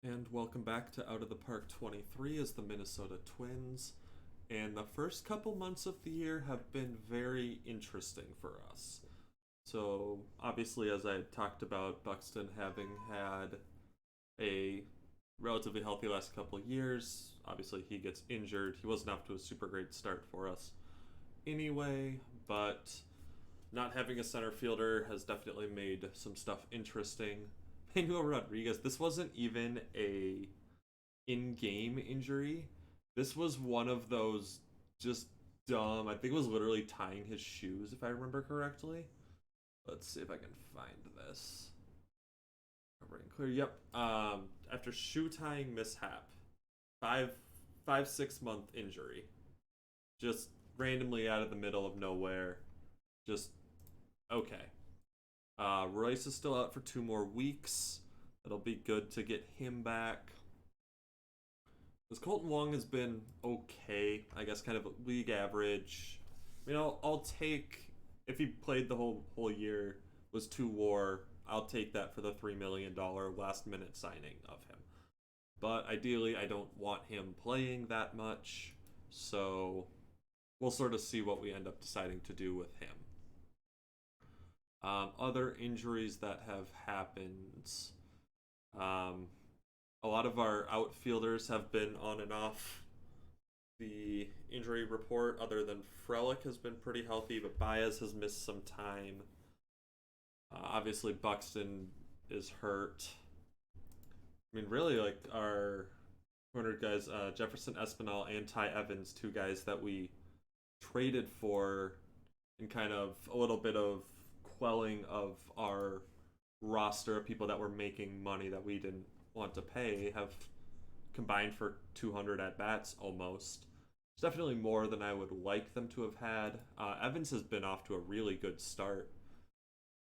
And welcome back to Out of the Park 23 as the Minnesota Twins. And the first couple months of the year have been very interesting for us. So, obviously, as I talked about, Buxton having had a relatively healthy last couple of years, obviously he gets injured. He wasn't off to a super great start for us anyway, but not having a center fielder has definitely made some stuff interesting. Manuel Rodriguez, this wasn't even a in-game injury. This was one of those just dumb. I think it was literally tying his shoes, if I remember correctly. Let's see if I can find this. Covering clear. Yep. After shoe tying mishap, five, 6 month injury, just randomly out of the middle of nowhere. Just okay. Royce is still out for 2 more weeks. That'll be good to get him back. Because Colton Wong has been okay, I guess, kind of league average. I mean, I'll take if he played the whole year, was 2 WAR. I'll take that for the $3 million last minute signing of him. But ideally, I don't want him playing that much, so we'll sort of see what we end up deciding to do with him. Other injuries that have happened. A lot of our outfielders have been on and off the injury report, other than Frelick has been pretty healthy, but Baez has missed some time. Obviously, Buxton is hurt. I mean, really, like our 200 guys, Jefferson Espinal and Ty Evans, two guys that we traded for in kind of a little bit of quelling of our roster of people that were making money that we didn't want to pay, have combined for 200 at bats almost. It's definitely more than I would like them to have had. Evans has been off to a really good start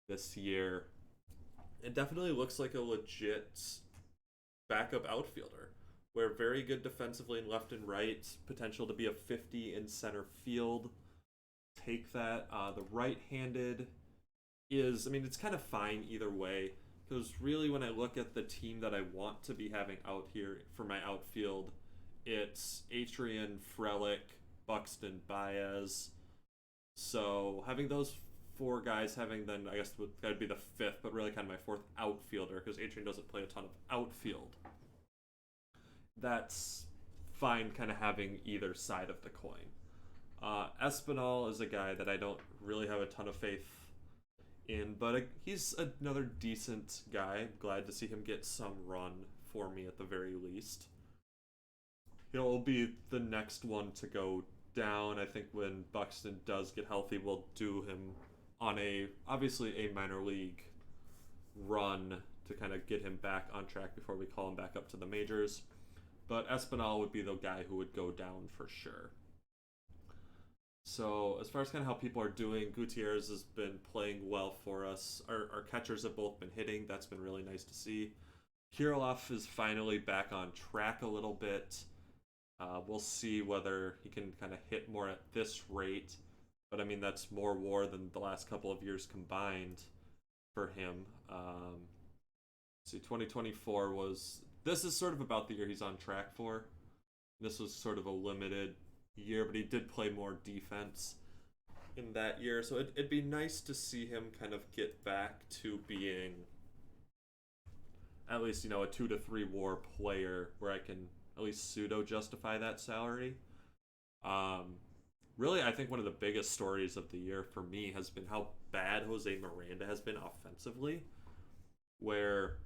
this year. It definitely looks like a legit backup outfielder. We're very good defensively in left and right. Potential to be a 50 in center field. Take that. The right-handed is, I mean, it's kind of fine either way. Because really, when I look at the team that I want to be having out here for my outfield, it's Adrian, Frelick, Buxton, Baez. So having those four guys, having then, I guess that'd be the fifth, but really kind of my fourth outfielder, because Adrian doesn't play a ton of outfield. That's fine, kind of having either side of the coin. Espinal is a guy that I don't really have a ton of faith in, but he's another decent guy. I'm glad to see him get some run for me at the very least. He'll be the next one to go down. I think when Buxton does get healthy, we'll do him on obviously a minor league run to kind of get him back on track before we call him back up to the majors. But Espinal would be the guy who would go down for sure. So as far as kind of how people are doing, Gutierrez has been playing well for us. Our catchers have both been hitting. That's been really nice to see. Kirilloff is finally back on track a little bit. We'll see whether he can kind of hit more at this rate. But I mean, that's more WAR than the last couple of years combined for him. See, 2024 was... This is sort of about the year he's on track for. This was sort of a limited year, but he did play more defense in that year. So it'd be nice to see him kind of get back to being at least, a 2 to 3 WAR player where I can at least pseudo justify that salary. Really, I think one of the biggest stories of the year for me has been how bad Jose Miranda has been offensively, where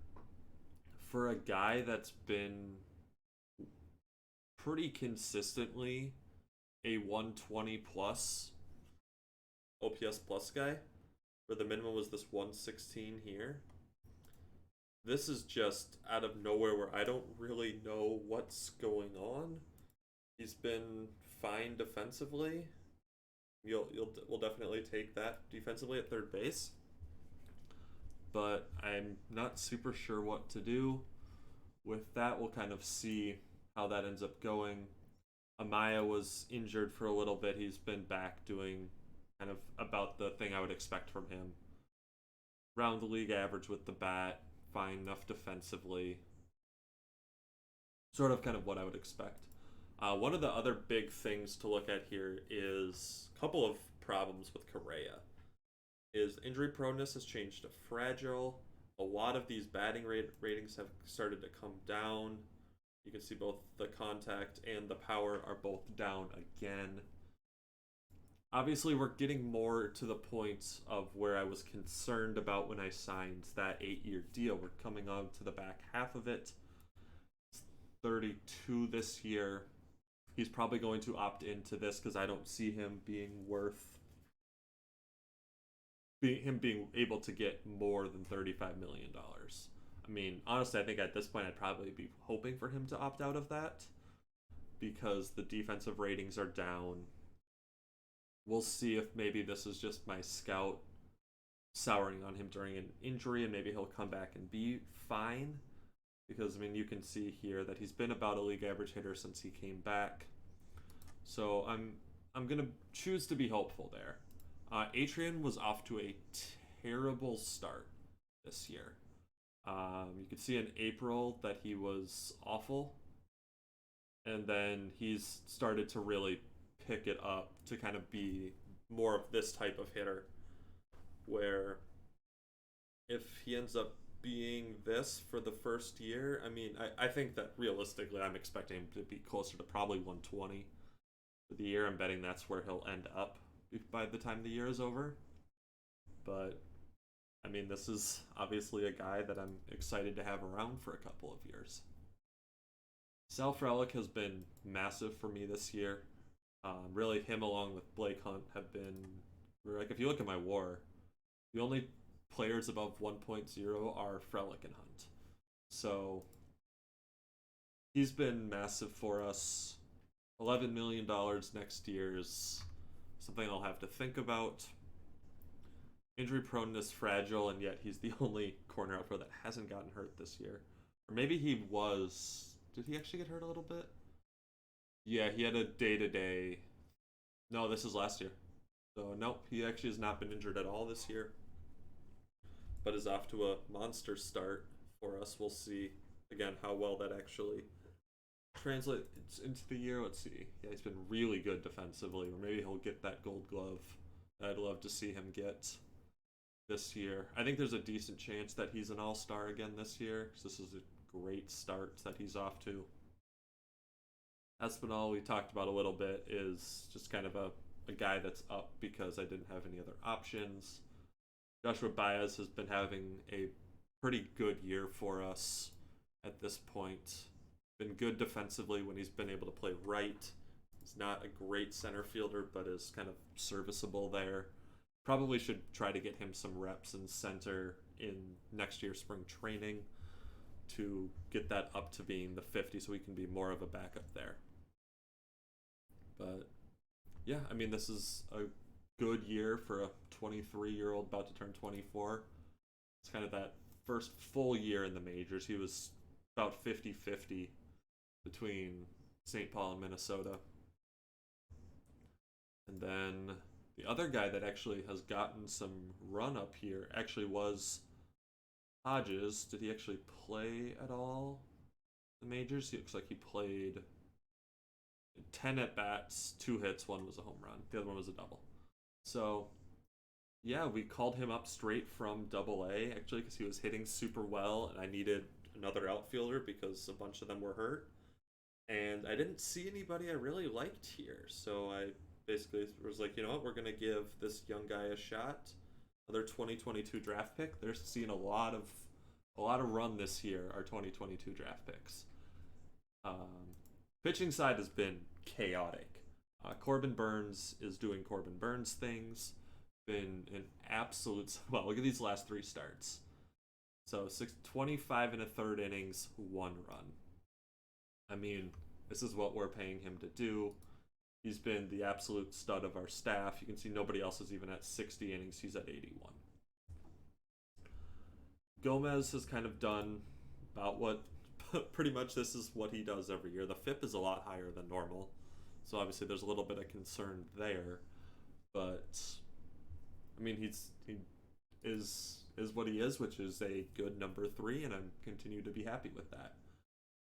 for a guy that's been pretty consistently a 120 plus OPS plus guy, where the minimum was this 116 here. This is just out of nowhere where I don't really know what's going on. He's been fine defensively. We'll definitely take that defensively at third base. But I'm not super sure what to do with that. We'll kind of see how that ends up going. Amaya was injured for a little bit. He's been back doing kind of about the thing I would expect from him. Around the league average with the bat, fine enough defensively. sort of kind of what I would expect. One of the other big things to look at here is a couple of problems with Correa. Is injury proneness has changed to fragile. A lot of these ratings have started to come down. You can see both the contact and the power are both down again. Obviously, we're getting more to the point of where I was concerned about when I signed that 8-year deal. We're coming on to the back half of it. It's 32 this year. He's probably going to opt into this because I don't see him being able to get more than $35 million. I mean, honestly, I think at this point I'd probably be hoping for him to opt out of that because the defensive ratings are down. We'll see if maybe this is just my scout souring on him during an injury and maybe he'll come back and be fine. Because, I mean, you can see here that he's been about a league average hitter since he came back. So I'm going to choose to be hopeful there. Adrian was off to a terrible start this year. You could see in April that he was awful. And then he's started to really pick it up to kind of be more of this type of hitter. Where if he ends up being this for the first year, I mean, I think that realistically I'm expecting him to be closer to probably 120 for the year. I'm betting that's where he'll end up by the time the year is over. But I mean, this is obviously a guy that I'm excited to have around for a couple of years. Sal Frelick has been massive for me this year. Really, him along with Blake Hunt have been, like, if you look at my WAR, the only players above 1.0 are Frelick and Hunt. So he's been massive for us. $11 million next year is something I'll have to think about. Injury proneness, fragile, and yet he's the only corner outfielder that hasn't gotten hurt this year. Or maybe he was. Did he actually get hurt a little bit? Yeah, he had a day-to-day. No, this is last year. So, nope, he actually has not been injured at all this year. But is off to a monster start for us. We'll see, again, how well that actually translates into the year. Let's see. Yeah, he's been really good defensively. Or maybe he'll get that gold glove that I'd love to see him get this year. I think there's a decent chance that he's an all-star again this year. Because this is a great start that he's off to. Espinal, we talked about a little bit, is just kind of a guy that's up because I didn't have any other options. Joshua Baez has been having a pretty good year for us at this point. Been good defensively when he's been able to play right. He's not a great center fielder, but is kind of serviceable there. Probably should try to get him some reps in center in next year's spring training to get that up to being the 50 so he can be more of a backup there. But yeah, I mean, this is a good year for a 23-year-old about to turn 24. It's kind of that first full year in the majors. He was about 50-50 between St. Paul and Minnesota. And then the other guy that actually has gotten some run up here actually was Hodges. Did he actually play at all the majors? He looks like he played 10 at-bats, 2 hits, 1 was a home run. The other one was a double. So, yeah, we called him up straight from Double-A, actually, because he was hitting super well, and I needed another outfielder because a bunch of them were hurt. And I didn't see anybody I really liked here, so I basically was like, you know what, we're going to give this young guy a shot. Another 2022 draft pick. They're seeing a lot of run this year, our 2022 draft picks. Pitching side has been chaotic. Corbin Burns is doing Corbin Burns things. Been an absolute... Well, look at these last 3 starts. So 25 and a third innings, 1 run. I mean, this is what we're paying him to do. He's been the absolute stud of our staff. You can see nobody else is even at 60 innings. He's at 81. Gomez has kind of done about what... Pretty much this is what he does every year. The FIP is a lot higher than normal. So obviously there's a little bit of concern there. But, I mean, he is what he is, which is a good number 3, and I'm continue to be happy with that.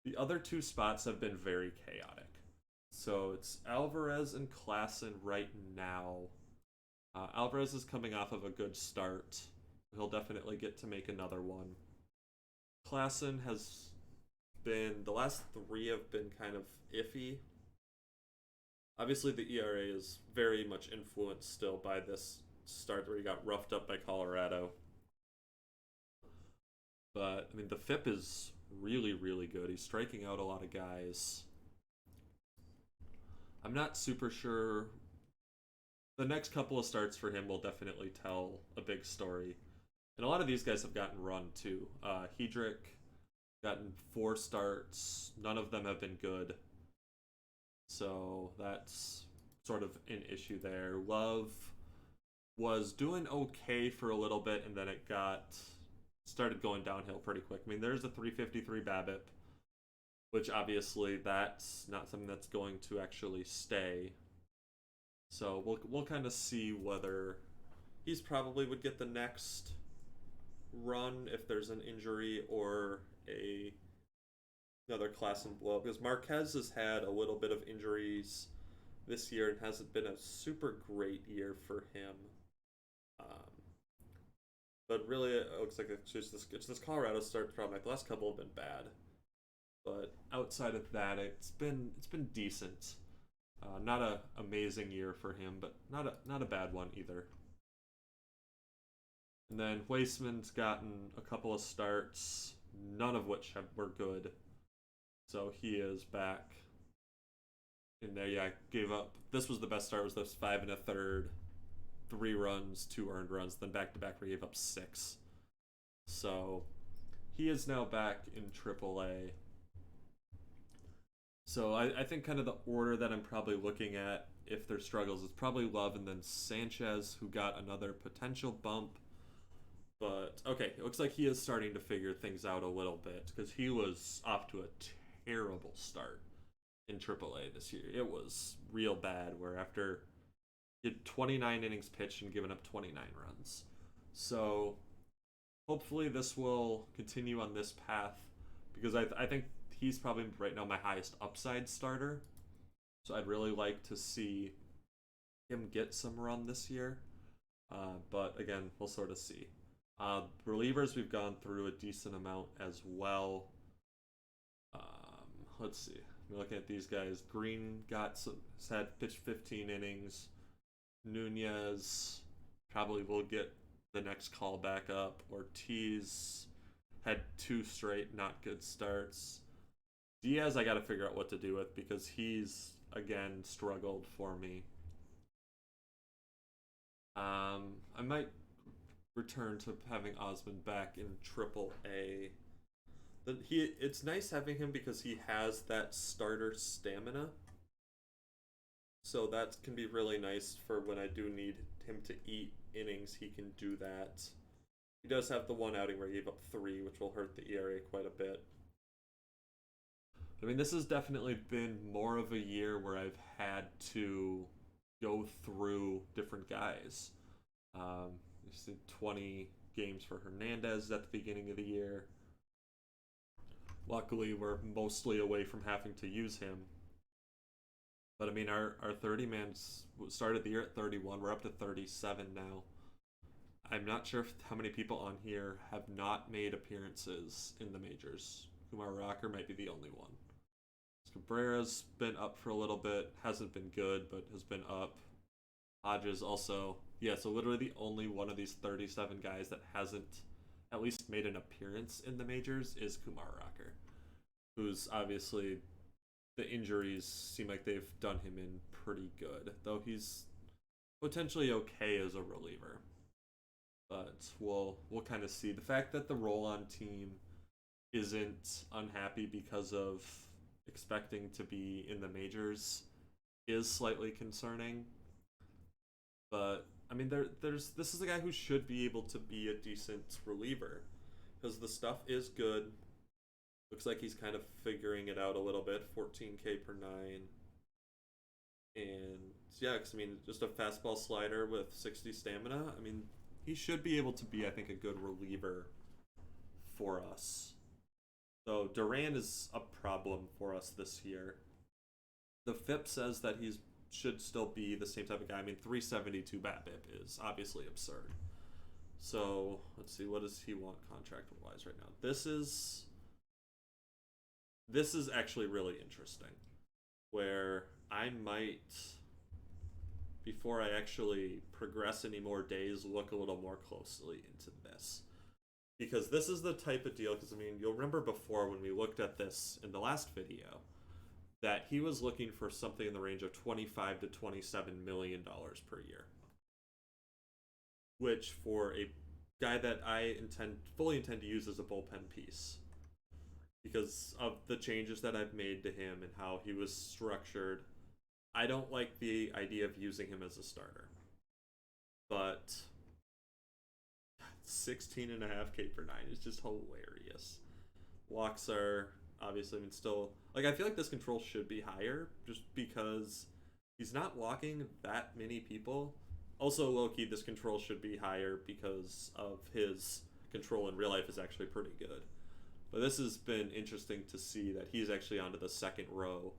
The other two spots have been very chaotic. So it's Alvarez and Klassen right now. Alvarez is coming off of a good start. He'll definitely get to make another one. Klassen has been, the last three have been kind of iffy. Obviously, the ERA is very much influenced still by this start where he got roughed up by Colorado. But, I mean, the FIP is really, really good. He's striking out a lot of guys. I'm not super sure. The next couple of starts for him will definitely tell a big story. And a lot of these guys have gotten run too. Hedrick gotten 4 starts. None of them have been good. So that's sort of an issue there. Love was doing okay for a little bit, and then it started going downhill pretty quick. I mean, there's a 353 BABIP, which obviously that's not something that's going to actually stay. So we'll kind of see whether he's probably would get the next run if there's an injury or another class and blow up, because Marquez has had a little bit of injuries this year and hasn't been a super great year for him. But really, it looks like it's this Colorado start problem. Like the last couple have been bad, but outside of that, it's been decent. Not a amazing year for him, but not a bad one either. And then Weissman's gotten a couple of starts, none of which were good. So he is back in there. Yeah, gave up. This was the best start. Was this 5 1/3, 3 runs, 2 earned runs, then back to back where he gave up 6. So he is now back in AAA. So I think kind of the order that I'm probably looking at if there's struggles is probably Love and then Sanchez, who got another potential bump. But okay, it looks like he is starting to figure things out a little bit because he was off to a terrible start in AAA this year. It was real bad, where after he had 29 innings pitched and given up 29 runs. So hopefully this will continue on this path, because I think he's probably right now my highest upside starter. So I'd really like to see him get some run this year. But again, we'll sort of see. Relievers, we've gone through a decent amount as well. Let's see. Looking at these guys, Green had pitched 15 innings. Nunez probably will get the next call back up. Ortiz had 2 straight not good starts. Diaz, I got to figure out what to do with, because he's again struggled for me. I might return to having Osmond back in AAA. It's nice having him because he has that starter stamina. So that can be really nice for when I do need him to eat innings. He can do that. He does have the one outing where he gave up 3, which will hurt the ERA quite a bit. I mean, this has definitely been more of a year where I've had to go through different guys. You see 20 games for Hernandez at the beginning of the year. Luckily, we're mostly away from having to use him. But I mean, our 30-man started the year at 31. We're up to 37 now. I'm not sure how many people on here have not made appearances in the majors. Kumar Rocker might be the only one. Cabrera's been up for a little bit. Hasn't been good, but has been up. Hodges also. Yeah, so literally the only one of these 37 guys that hasn't at least made an appearance in the majors is Kumar Rocker, who's obviously, the injuries seem like they've done him in pretty good, though he's potentially okay as a reliever. But we'll kind of see. The fact that the roll-on team isn't unhappy because of expecting to be in the majors is slightly concerning. But I mean, this is a guy who should be able to be a decent reliever, because the stuff is good. Looks like he's kind of figuring it out a little bit. 14K per 9. And yeah, because I mean, just a fastball slider with 60 stamina. I mean, he should be able to be, I think, a good reliever for us. So Duran is a problem for us this year. The FIP says that he's should still be the same type of guy. I mean, 372 BABIP is obviously absurd. So let's see, what does he want contract wise right now? This is actually really interesting. Where I might, before I actually progress any more days, look a little more closely into this. Because this is the type of deal, because I mean, you'll remember before when we looked at this in the last video, that he was looking for something in the range of $25 to $27 million per year. Which for a guy that I fully intend to use as a bullpen piece, because of the changes that I've made to him and how he was structured, I don't like the idea of using him as a starter. But 16.5K per 9 is just hilarious. Walks are obviously, I mean, still, like, I feel like this control should be higher just because he's not walking that many people. Also, low-key, this control should be higher because of his control in real life is actually pretty good. But this has been interesting to see that he's actually onto the second row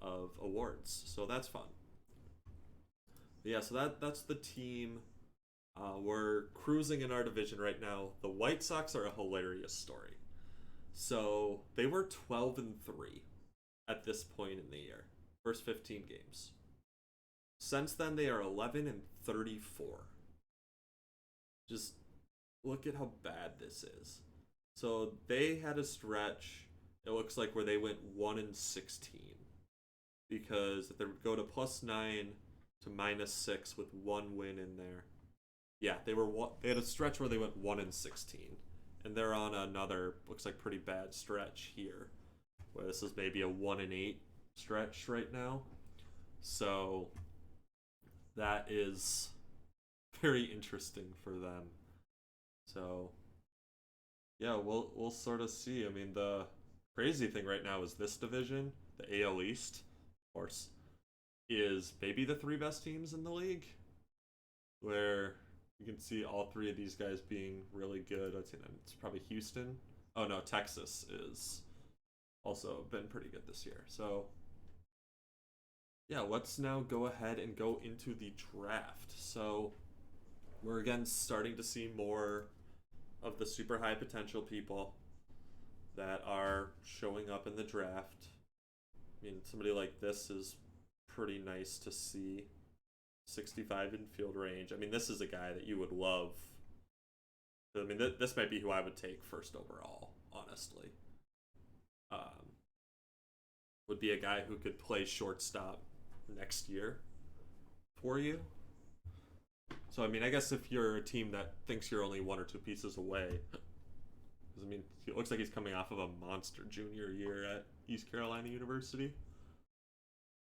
of awards, so that's fun. But yeah, so that's the team. We're cruising in our division right now. The White Sox are a hilarious story. So they were 12-3 at this point in the year, first 15 games. Since then, they are 11-34. Just look at how bad this is. So they had a stretch, it looks like, where they went 1-16. Because if they would go to +9 to -6 with one win in there. Yeah, they had a stretch where they went 1-16. And they're on another, looks like, pretty bad stretch here, where this is maybe a 1-8 stretch right now. So that is very interesting for them. So yeah, we'll sort of see. I mean, the crazy thing right now is this division, the AL East, of course, is maybe the three best teams in the league, where you can see all three of these guys being really good. I'd say that it's probably Houston. Oh no, Texas is also been pretty good this year. So yeah, let's now go ahead and go into the draft. So we're again starting to see more of the super high potential people that are showing up in the draft. I mean, somebody like this is pretty nice to see. 65 in field range. I mean, this is a guy that you would love. I mean, this might be who I would take first overall, honestly. Would be a guy who could play shortstop next year for you. So, I mean, I guess if you're a team that thinks you're only one or two pieces away, because, I mean, it looks like he's coming off of a monster junior year at East Carolina University.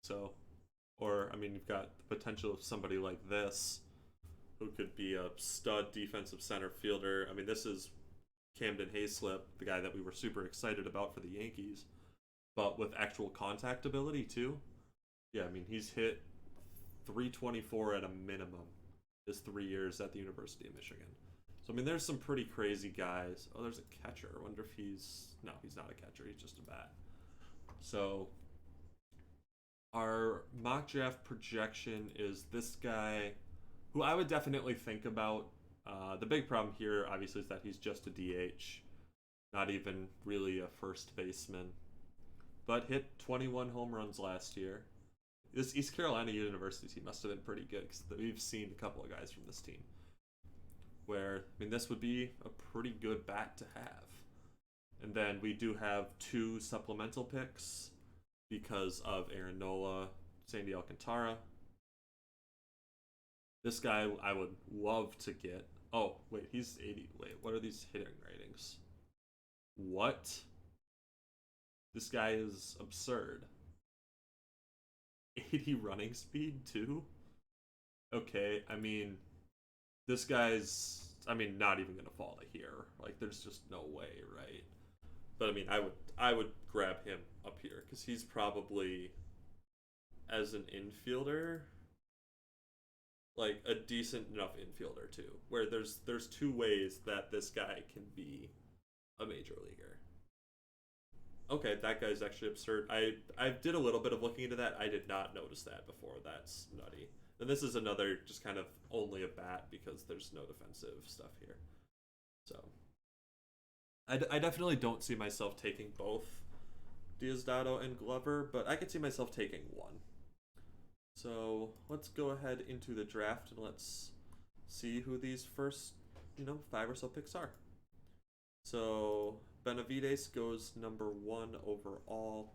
So, or, I mean, you've got the potential of somebody like this who could be a stud defensive center fielder. I mean, this is Camden Hayslip, the guy that we were super excited about for the Yankees, but with actual contact ability, too. Yeah, I mean, he's hit 324 at a minimum his 3 years at the University of Michigan. So, I mean, there's some pretty crazy guys. Oh, there's a catcher. I wonder if no, he's not a catcher. He's just a bat. So our mock draft projection is this guy, who I would definitely think about. The big problem here, obviously, is that he's just a DH, not even really a first baseman, but hit 21 home runs last year. This East Carolina University team must have been pretty good, because we've seen a couple of guys from this team where, I mean, this would be a pretty good bat to have. And then we do have 2 supplemental picks because of Aaron Nola, Sandy Alcantara. This guy I would love to get. Oh, wait, he's 80. Wait, what are these hitting ratings? What? This guy is absurd. 80 running speed, too? Okay, I mean, this guy's, I mean, not even going to fall to here. Like, there's just no way, right? But, I mean, I would grab him up here, because he's probably, as an infielder, like, a decent enough infielder, too. Where there's 2 ways that this guy can be a major leaguer. Okay, that guy's actually absurd. I did a little bit of looking into that. I did not notice that before. That's nutty. And this is another just kind of only a bat because there's no defensive stuff here. So I definitely don't see myself taking both Diosdado and Glover, but I could see myself taking one. So let's go ahead into the draft and let's see who these first, 5 or so picks are. So Benavides goes number 1 overall.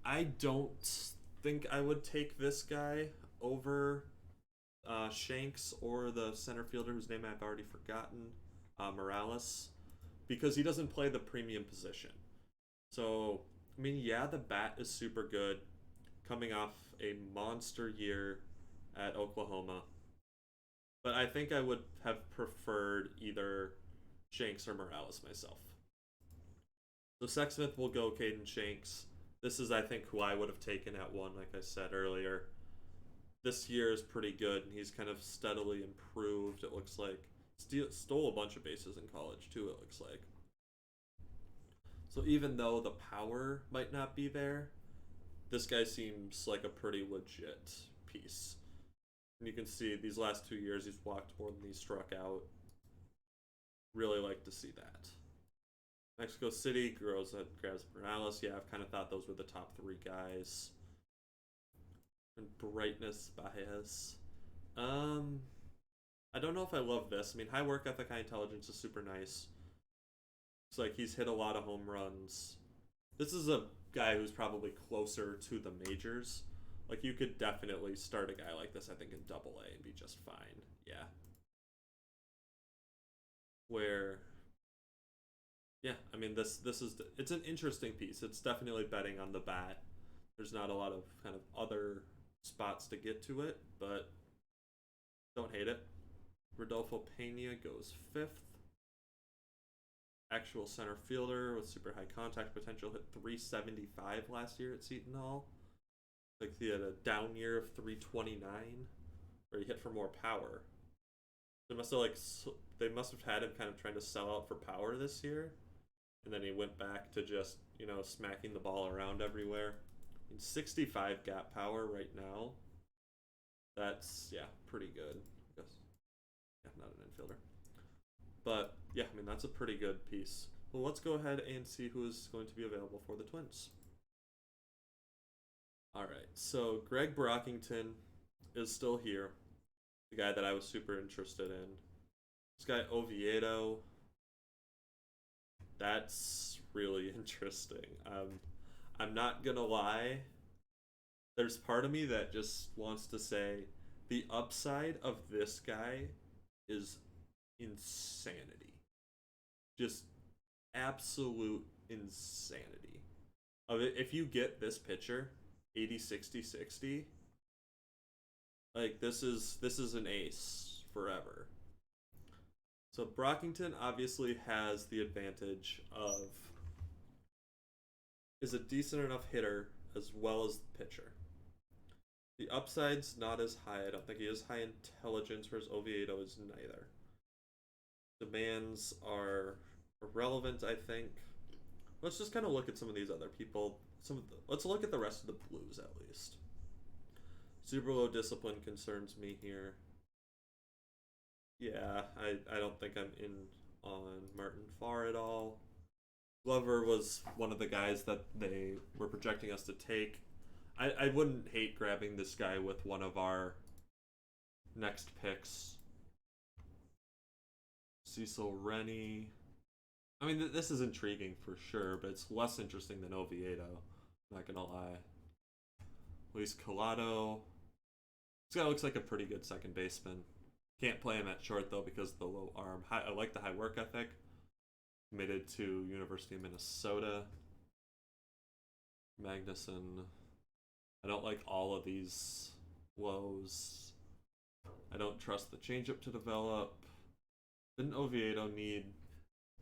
I don't think I would take this guy over Shanks or the center fielder whose name I've already forgotten, Morales, because he doesn't play the premium position. So, I mean, yeah, the bat is super good, coming off a monster year at Oklahoma. But I think I would have preferred either Shanks or Morales myself. So Sexsmith will go Caden Shanks. This is, I think, who I would have taken at 1, like I said earlier. This year is pretty good, and he's kind of steadily improved, it looks like. Stole a bunch of bases in college, too, it looks like. So even though the power might not be there, this guy seems like a pretty legit piece. And you can see these last 2 years he's walked more than he's struck out. Really like to see that. Mexico City grabs Morales. Yeah, I've kind of thought those were the top 3 guys. And Brightness Baez. I don't know if I love this. I mean, high work ethic, high intelligence is super nice. It's like he's hit a lot of home runs. This is a guy who's probably closer to the majors. Like, you could definitely start a guy like this, I think, in AA and be just fine. Yeah. Where, yeah, I mean, it's an interesting piece. It's definitely betting on the bat. There's not a lot of kind of other spots to get to it, but don't hate it. Rodolfo Pena goes 5th. Actual center fielder with super high contact potential, hit 375 last year at Seton Hall. Like he had a down year of 329, where he hit for more power. They must have had him kind of trying to sell out for power this year, and then he went back to just smacking the ball around everywhere. I mean, 65 gap power right now. That's pretty good. I guess not an infielder. But, yeah, I mean, that's a pretty good piece. Well, let's go ahead and see who is going to be available for the Twins. All right, so Greg Brockington is still here. The guy that I was super interested in. This guy, Oviedo. That's really interesting. I'm not going to lie. There's part of me that just wants to say the upside of this guy is insanity. Just absolute insanity. If you get this pitcher, 80, 60, 60, like this is an ace forever. So Brockington obviously has the advantage of is a decent enough hitter as well as pitcher. The upside's not as high. I don't think he has high intelligence, whereas Oviedo is neither. Demands are irrelevant, I think. Let's just kind of look at some of these other people. Let's look at the rest of the Blues at least. Super low discipline concerns me here. Yeah, I don't think I'm in on Martin Farr at all. Glover was one of the guys that they were projecting us to take. I wouldn't hate grabbing this guy with one of our next picks. Cecil Rennie. I mean, this is intriguing for sure, but it's less interesting than Oviedo. I'm not gonna lie. Luis Collado. This guy looks like a pretty good second baseman. Can't play him at short though because of the low arm. I like the high work ethic. Committed to University of Minnesota. Magnuson. I don't like all of these lows. I don't trust the changeup to develop. Didn't Oviedo need...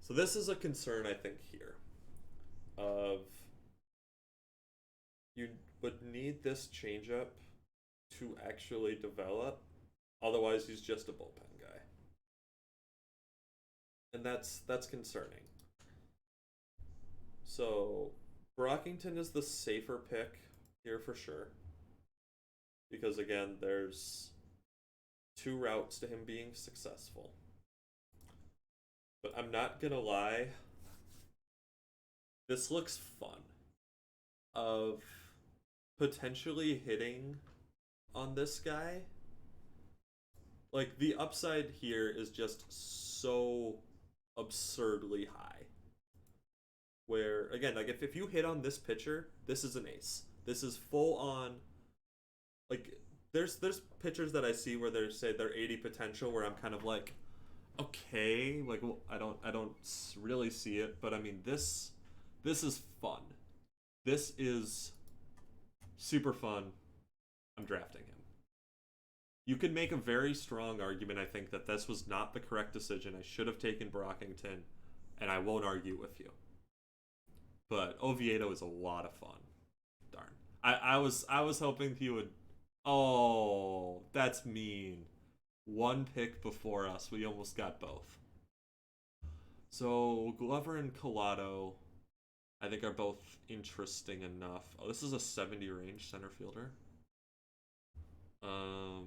So this is a concern, I think, here. Of... You would need this changeup to actually develop. Otherwise, he's just a bullpen guy. And that's concerning. So, Brockington is the safer pick here for sure. Because again, there's two routes to him being successful. But I'm not gonna lie, this looks fun. Of potentially hitting on this guy. Like, the upside here is just so absurdly high. Where, again, like, if you hit on this pitcher, this is an ace. This is full on. Like, there's pitchers that I see where they say they're 80 potential, where I'm kind of like, okay, like, well, I don't really see it, but I mean, this is fun. This is super fun. I'm drafting him. You can make a very strong argument, I think, that this was not the correct decision. I should have taken Brockington, and I won't argue with you. But Oviedo is a lot of fun. Darn. I was hoping he would. Oh, that's mean. One pick before us. We almost got both. So Glover and Collado, I think, are both interesting enough. Oh, this is a 70 range center fielder. Hmm.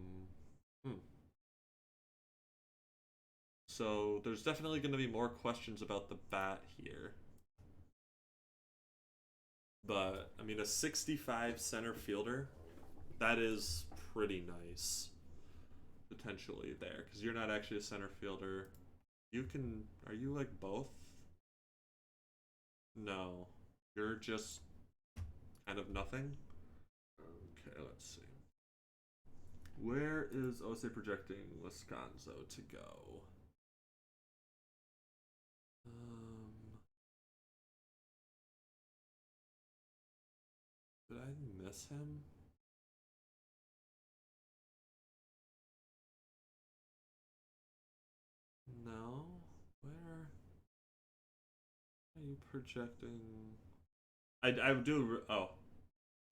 So there's definitely going to be more questions about the bat here. But, I mean, a 65 center fielder, that is pretty nice. Potentially there. Because you're not actually a center fielder. You can. Are you like both? No. You're just kind of nothing? Okay, let's see. Where is OSA projecting Wisconsin to go? Did I miss him? No. Where are you projecting? I do. Oh,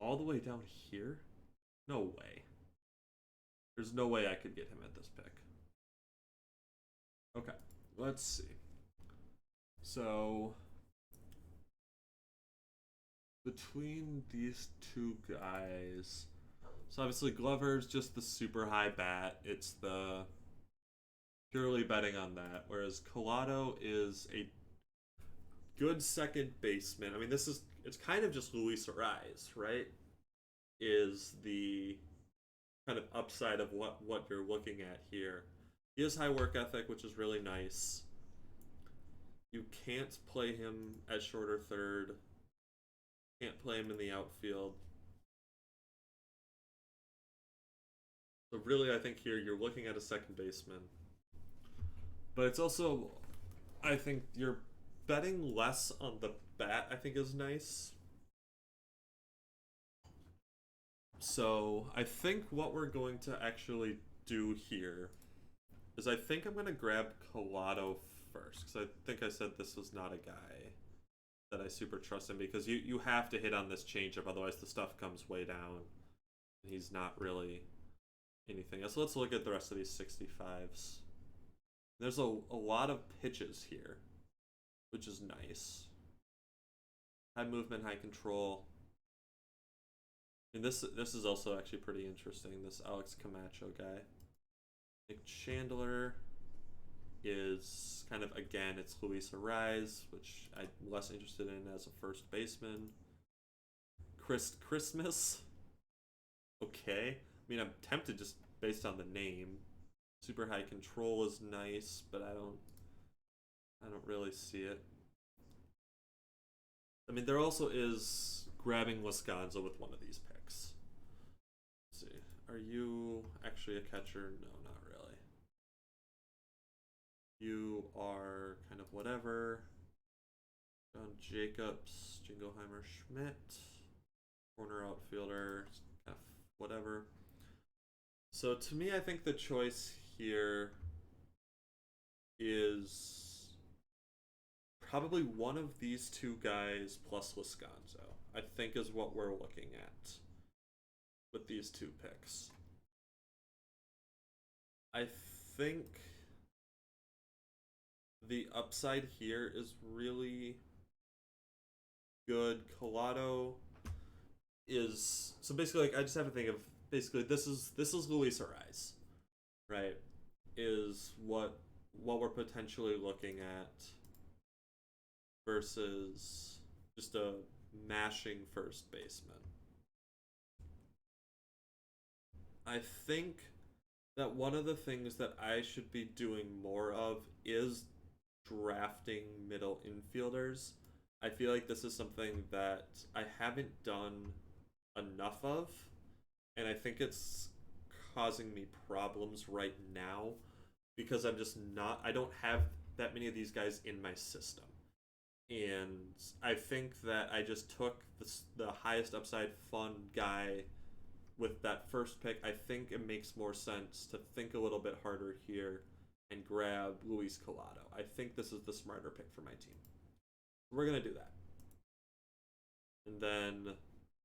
all the way down here? No way. There's no way I could get him at this pick. Okay, let's see. So between these two guys, so obviously Glover's just the super high bat. It's the purely betting on that. Whereas Collado is a good second baseman. I mean, it's kind of just Luis Ariz, right? Is the kind of upside of what you're looking at here. He has high work ethic, which is really nice. You can't play him at short or third. Can't play him in the outfield. So really, I think here you're looking at a second baseman. But it's also, I think you're betting less on the bat, I think is nice. So I think what we're going to actually do here is I think I'm going to grab Collado first. Because I think I said this was not a guy that I super trust him. Because you have to hit on this changeup, otherwise the stuff comes way down. And he's not really anything else. So let's look at the rest of these 65s. There's a lot of pitches here, which is nice. High movement, high control. And this is also actually pretty interesting, this Alex Camacho guy. Nick Chandler is kind of, again, it's Luis Ariz, which I'm less interested in as a first baseman. Chris Christmas. Okay. I mean, I'm tempted just based on the name. Super high control is nice, but I don't really see it. I mean, there also is grabbing Wisconsin with one of these picks. Let's see. Are you actually a catcher? No, not really. You are kind of whatever. John Jacobs, Jingleheimer Schmidt, corner outfielder, kind of whatever. So to me, I think the choice here is probably one of these two guys plus Lascanzo, I think, is what we're looking at with these two picks. I think the upside here is really good. Collado is so basically like I just have to think of basically this is Luis Ariz, right? Is what we're potentially looking at versus just a mashing first baseman. I think that one of the things that I should be doing more of is drafting middle infielders. I feel like this is something that I haven't done enough of, and I think it's causing me problems right now because I don't have that many of these guys in my system. And I think that I just took the highest upside fun guy with that first pick. I think it makes more sense to think a little bit harder here and grab Luis Collado. I think this is the smarter pick for my team. We're going to do that. And then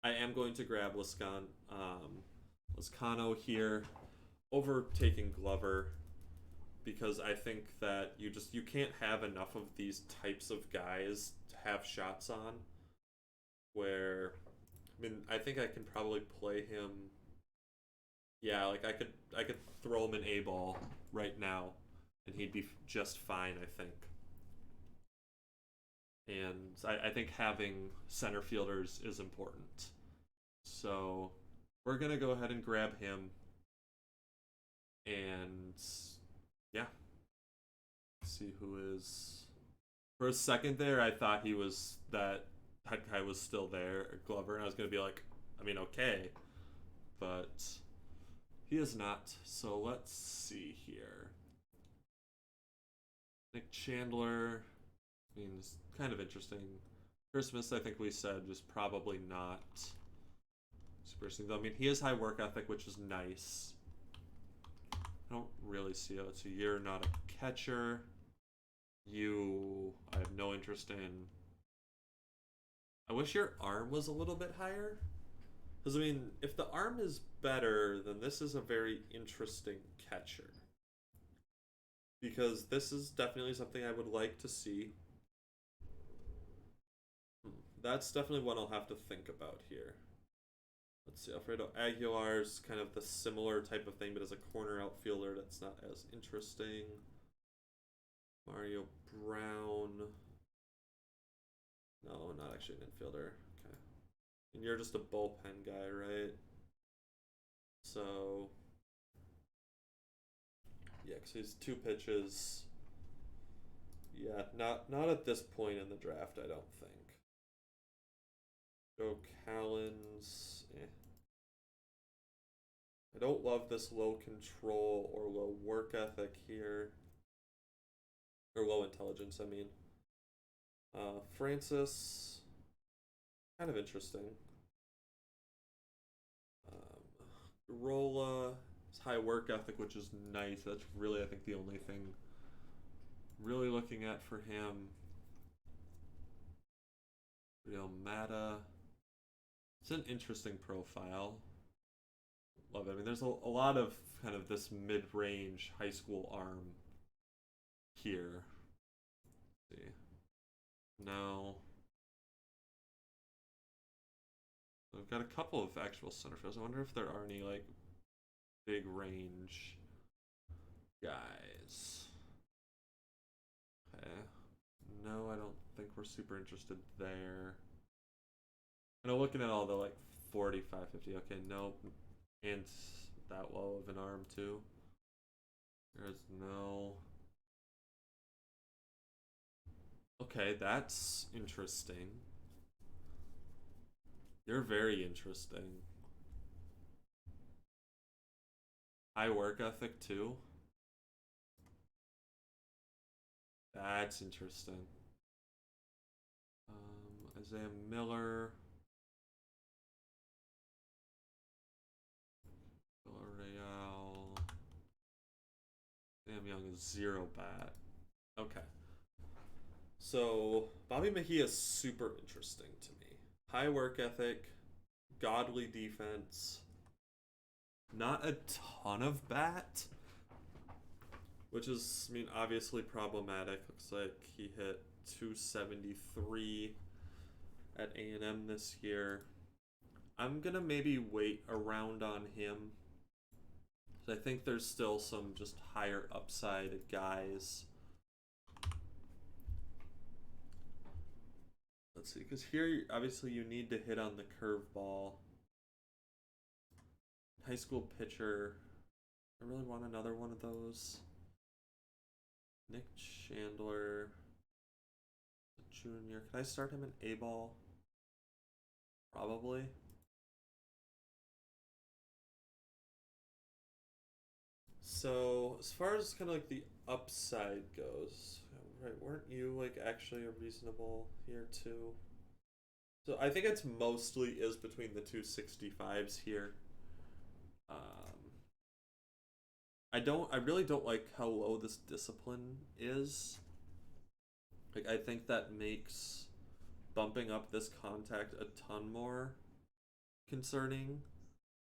I am going to grab Lezcano here over taking Glover because I think that you can't have enough of these types of guys to have shots on where I think I can probably play him. Yeah, like I could throw him an A ball right now and he'd be just fine, I think. And I think having center fielders is important. So we're gonna go ahead and grab him. And yeah. See who is. For a second there, I thought that guy was still there, Glover, and I was gonna be like, okay, but he is not. So let's see here. Nick Chandler. It's kind of interesting. Christmas, I think we said, is probably not super interesting, though. He has high work ethic, which is nice. I don't really see it. So you're not a catcher. I have no interest in. I wish your arm was a little bit higher. Because, if the arm is better, then this is a very interesting catcher. Because this is definitely something I would like to see. That's definitely one I'll have to think about here. Let's see, Alfredo Aguilar's kind of the similar type of thing, but as a corner outfielder, that's not as interesting. Mario Brown. No, not actually an infielder. Okay. And you're just a bullpen guy, right? So, yeah, because he's 2 pitches. Yeah, not at this point in the draft, I don't think. Joe Callens. I don't love this low control or low work ethic here. Or low intelligence, Francis. Kind of interesting. Rolla. His high work ethic, which is nice. That's really, I think, the only thing really looking at for him. Real Mata. It's an interesting profile. Love it. There's a lot of kind of this mid-range high school arm here. Let's see. No. We've got a couple of actual center fields. I wonder if there are any big range guys. Okay. No, I don't think we're super interested there. Looking at all the 45, 50. Okay, nope. And that low of an arm too. There's no. Okay, that's interesting. You're very interesting. High work ethic too. That's interesting. Isaiah Miller. Villarreal. Sam Young is 0 bat. Okay. So, Bobby Mejia is super interesting to me. High work ethic, godly defense, not a ton of bat, which is, obviously problematic. Looks like he hit 273 at A&M this year. I'm gonna maybe wait around on him. I think there's still some just higher upside guys. Let's see, because here obviously you need to hit on the curveball. High school pitcher. I really want another one of those. Nick Chandler, junior. Can I start him in A-ball? Probably. So as far as kind of like the upside goes, right? Weren't you like actually a reasonable here too? So I think it's mostly is between the two 65s here. I really don't like how low this discipline is. Like I think that makes bumping up this contact a ton more concerning.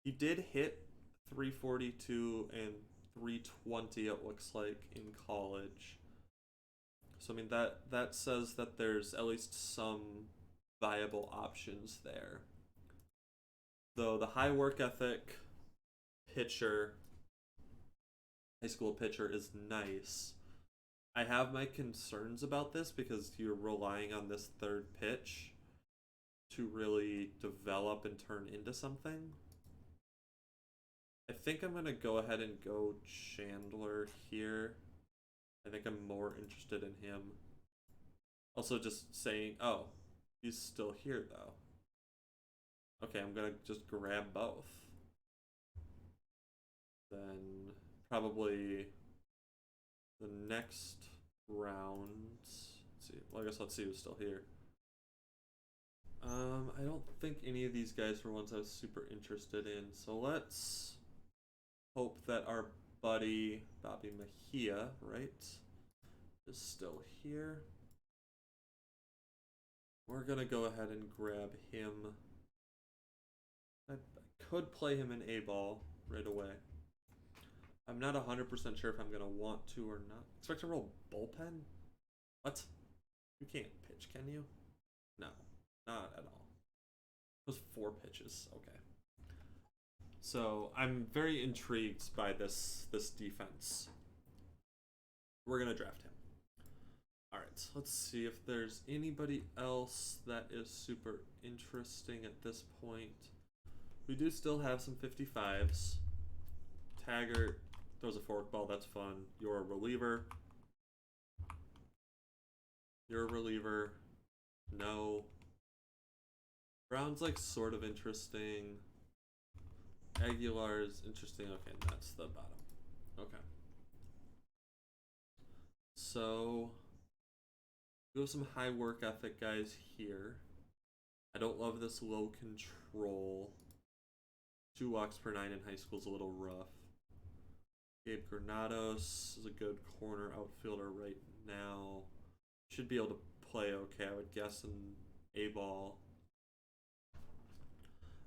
He did hit 342 and 320 it looks like in college. So I mean that says that there's at least some viable options there. Though the high work ethic pitcher, high school pitcher is nice. I have my concerns about this because you're relying on this third pitch to really develop and turn into something. I think I'm going to go ahead and go Chandler here. I think I'm more interested in him. Also just saying, oh, he's still here though. Okay, I'm going to just grab both. Then probably the next round. Let's see. Well, I guess let's see who's still here. I don't think any of these guys were ones I was super interested in. So let's hope that our buddy Bobby Mejia, right, is still here. We're gonna go ahead and grab him. I could play him in A-ball right away. I'm not 100% sure if I'm gonna want to or not. Expect to roll bullpen? What? You can't pitch, can you? No, not at all. It was 4 pitches. Okay. So I'm very intrigued by this defense. We're gonna draft him. All right. Let's see if there's anybody else that is super interesting at this point. We do still have some 55s. Taggart throws a forkball. That's fun. You're a reliever. You're a reliever. No. Brown's like sort of interesting. Aguilar's interesting. Okay, that's the bottom. Okay. So, we have some high work ethic guys here. I don't love this low control. 2 walks per 9 in high school is a little rough. Gabe Granados is a good corner outfielder right now. Should be able to play okay, I would guess, in A-ball.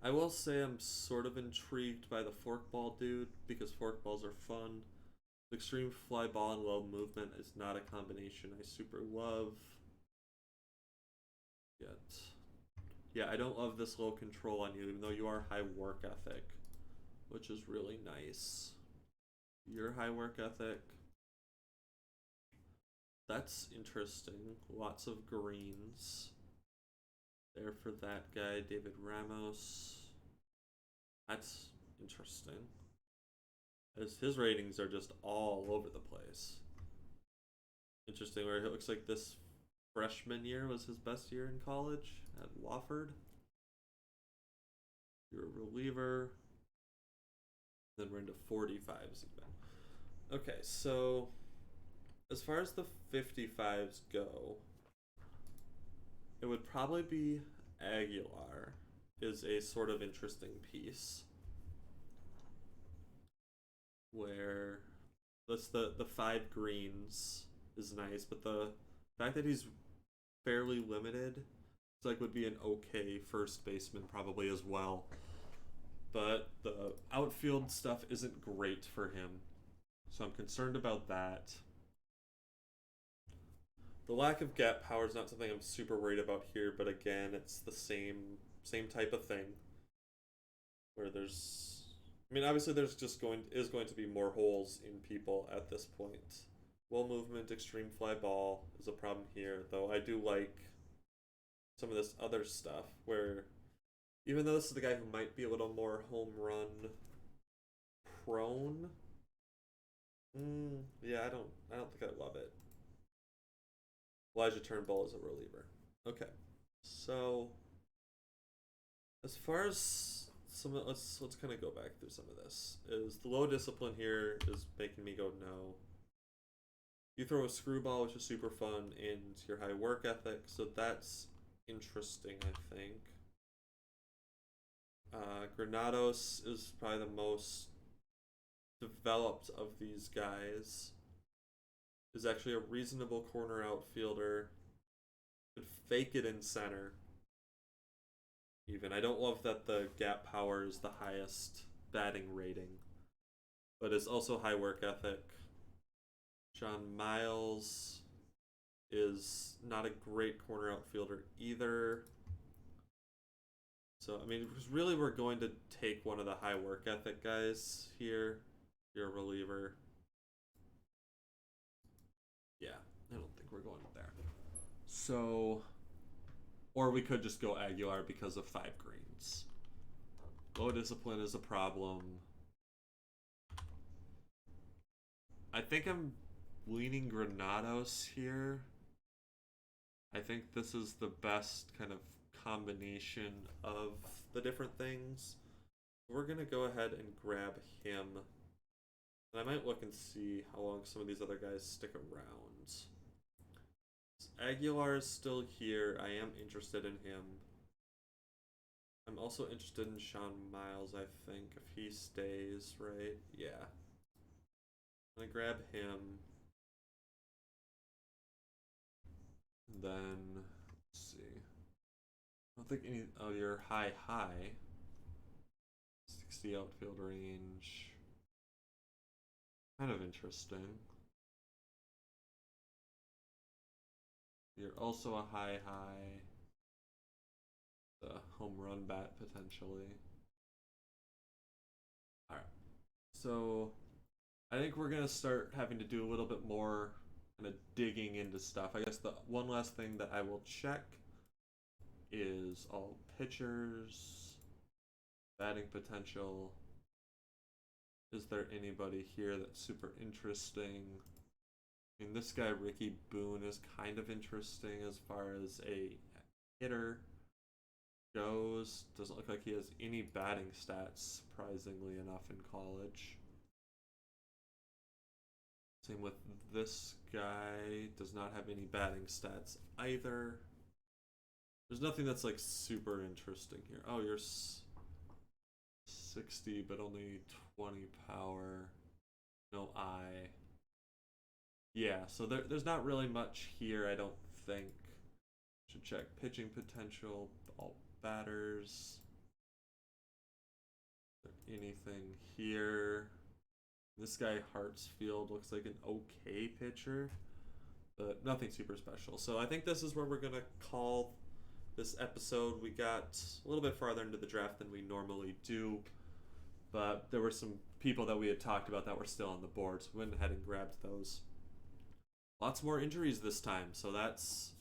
I will say I'm sort of intrigued by the forkball dude because forkballs are fun. The extreme fly ball and low movement is not a combination I super love. Yet. Yeah, I don't love this low control on you, even though you are high work ethic, which is really nice. Your high work ethic. That's interesting. Lots of greens. There for that guy, David Ramos. That's interesting. His ratings are just all over the place. Interesting, where it looks like this freshman year was his best year in college at Wofford. You're a reliever. Then we're into 45s even. Okay, so as far as the 55s go, it would probably be Aguilar is a sort of interesting piece. Where the 5 greens is nice, but the fact that he's fairly limited, it's like would be an okay first baseman probably as well. But the outfield stuff isn't great for him. So I'm concerned about that. The lack of gap power is not something I'm super worried about here, but again, it's the same type of thing where there's, I mean, obviously there's just going to be more holes in people at this point. Well movement, extreme fly ball is a problem here, though I do like some of this other stuff where even though this is the guy who might be a little more home run prone, yeah, I don't think I love it. Elijah Turnbull is a reliever. Okay, so as far as let's kind of go back through some of this. Is the low discipline here is making me go no. You throw a screwball, which is super fun, and your high work ethic, so that's interesting, I think. Granados is probably the most developed of these guys. Is actually a reasonable corner outfielder. Could fake it in center. Even I don't love that the gap power is the highest batting rating, but is also high work ethic. John Miles is not a great corner outfielder either. So, I mean, really we're going to take one of the high work ethic guys here. You're a reliever. Yeah, I don't think we're going there. So, or we could just go Aguilar because of 5 greens. Low discipline is a problem. I think I'm leaning Granados here. I think this is the best kind of combination of the different things. We're going to go ahead and grab him. And I might look and see how long some of these other guys stick around. Aguilar is still here. I am interested in him. I'm also interested in Sean Miles, I think, if he stays, right? Yeah. I'm gonna grab him. Then, let's see. I don't think any. Oh, you're high. 60 outfield range. Kind of interesting. You're also a high. The home run bat potentially. Alright. So I think we're gonna start having to do a little bit more kind of digging into stuff. I guess the one last thing that I will check is all pitchers, batting potential. Is there anybody here that's super interesting? I mean, this guy, Ricky Boone, is kind of interesting as far as a hitter goes. Doesn't look like he has any batting stats, surprisingly enough, in college. Same with this guy. Does not have any batting stats either. There's nothing that's like super interesting here. Oh, you're 60, but only 20 power. No eye. Yeah, so there's not really much here, I don't think. Should check pitching potential, all batters. Anything here? This guy, Hartsfield, looks like an okay pitcher, but nothing super special. So I think this is where we're going to call this episode. We got a little bit farther into the draft than we normally do, but there were some people that we had talked about that were still on the board, so we went ahead and grabbed those. Lots more injuries this time, so that's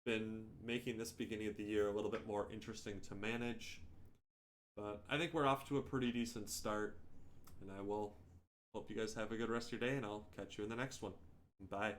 been making this beginning of the year a little bit more interesting to manage. But I think we're off to a pretty decent start, and I will hope you guys have a good rest of your day, and I'll catch you in the next one. Bye.